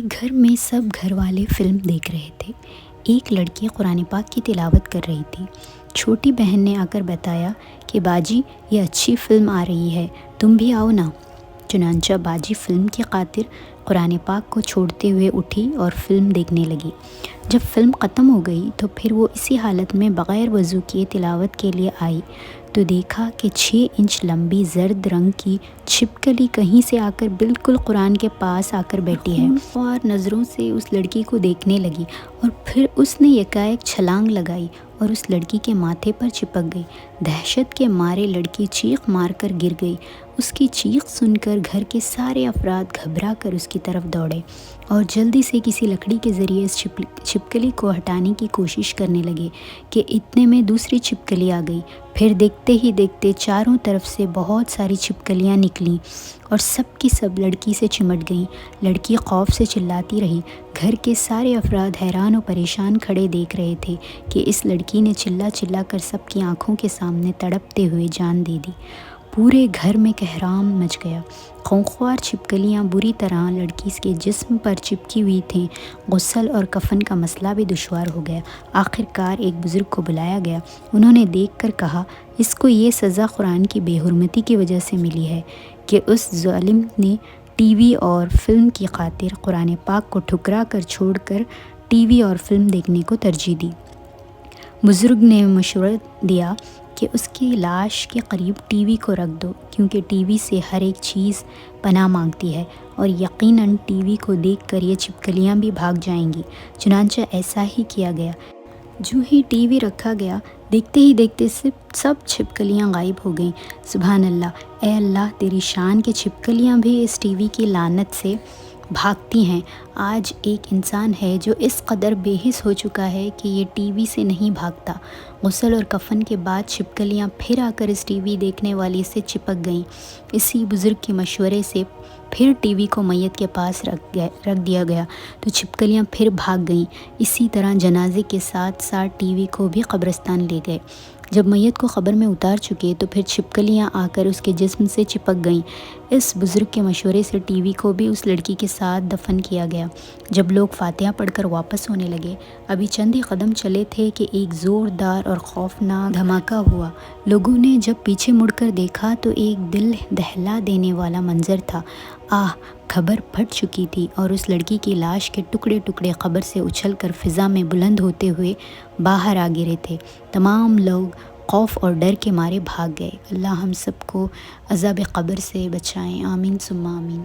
گھر میں سب گھر والے فلم دیکھ رہے تھے۔ ایک لڑکی قرآن پاک کی تلاوت کر رہی تھی۔ چھوٹی بہن نے آ کر بتایا کہ باجی یہ اچھی فلم آ رہی ہے، تم بھی آؤ نا۔ چنانچہ باجی فلم کی خاطر قرآن پاک کو چھوڑتے ہوئے اٹھی اور فلم دیکھنے لگی۔ جب فلم ختم ہو گئی تو پھر وہ اسی حالت میں بغیر وضو کیے تلاوت کے لیے آئی تو دیکھا کہ 6 انچ لمبی زرد رنگ کی چھپکلی کہیں سے آ کر بالکل قرآن کے پاس آ کر بیٹھی ہے اور نظروں سے اس لڑکی کو دیکھنے لگی اور پھر اس نے یکایک چھلانگ لگائی اور اس لڑکی کے ماتھے پر چپک گئی۔ دہشت کے مارے لڑکی چیخ مار کر گر گئی۔ اس کی چیخ سن کر گھر کے سارے افراد گھبرا کر اس کی طرف دوڑے اور جلدی سے کسی لکڑی کے ذریعے اس چھپکلی کو ہٹانے کی کوشش کرنے لگے کہ اتنے میں دوسری چھپکلی آ گئی۔ پھر دیکھتے ہی دیکھتے چاروں طرف سے بہت ساری چھپکلیاں نکلیں اور سب کی سب لڑکی سے چمٹ گئیں۔ لڑکی خوف سے چلاتی رہی۔ گھر کے سارے افراد حیران و پریشان کھڑے دیکھ رہے تھے کہ اس لڑکی نے چلا چلا کر سب کی آنکھوں کے سامنے تڑپتے ہوئے جان دے دی۔ پورے گھر میں کہرام مچ گیا۔ خونخوار چھپکلیاں بری طرح لڑکی کے جسم پر چپکی ہوئی تھیں۔ غسل اور کفن کا مسئلہ بھی دشوار ہو گیا۔ آخر کار ایک بزرگ کو بلایا گیا۔ انہوں نے دیکھ کر کہا، اس کو یہ سزا قرآن کی بے حرمتی کی وجہ سے ملی ہے کہ اس ظالم نے ٹی وی اور فلم کی خاطر قرآن پاک کو ٹھکرا کر چھوڑ کر ٹی وی اور فلم دیکھنے کو ترجیح دی۔ بزرگ نے مشورہ دیا کہ اس کی لاش کے قریب ٹی وی کو رکھ دو کیونکہ ٹی وی سے ہر ایک چیز پناہ مانگتی ہے اور یقیناً ٹی وی کو دیکھ کر یہ چھپکلیاں بھی بھاگ جائیں گی۔ چنانچہ ایسا ہی کیا گیا۔ جو ہی ٹی وی رکھا گیا دیکھتے ہی دیکھتے سب چھپکلیاں غائب ہو گئیں۔ سبحان اللہ، اے اللہ تیری شان کہ چھپکلیاں بھی اس ٹی وی کی لعنت سے بھاگتی ہیں۔ آج ایک انسان ہے جو اس قدر بے حس ہو چکا ہے کہ یہ ٹی وی سے نہیں بھاگتا۔ غسل اور کفن کے بعد چھپکلیاں پھر آ کر اس ٹی وی دیکھنے والی سے چپک گئیں۔ اسی بزرگ کے مشورے سے پھر ٹی وی کو میت کے پاس رکھ دیا گیا تو چھپکلیاں پھر بھاگ گئیں۔ اسی طرح جنازے کے ساتھ ساتھ ٹی وی کو بھی قبرستان لے گئے۔ جب میت کو قبر میں اتار چکے تو پھر چھپکلیاں آ کر اس کے جسم سے چپک گئیں۔ اس بزرگ کے مشورے سے ٹی وی کو بھی اس لڑکی کے ساتھ دفن کیا گیا۔ جب لوگ فاتحہ پڑھ کر واپس ہونے لگے، ابھی چند ہی قدم چلے تھے کہ ایک زوردار اور خوفناک دھماکہ ہوا۔ لوگوں نے جب پیچھے مڑ کر دیکھا تو ایک دل دہلا دینے والا منظر تھا۔ خبر پھٹ چکی تھی اور اس لڑکی کی لاش کے ٹکڑے ٹکڑے قبر سے اچھل کر فضا میں بلند ہوتے ہوئے باہر آ گرے تھے۔ تمام لوگ خوف اور ڈر کے مارے بھاگ گئے۔ اللہ ہم سب کو عذاب قبر سے بچائیں، آمین ثم آمین۔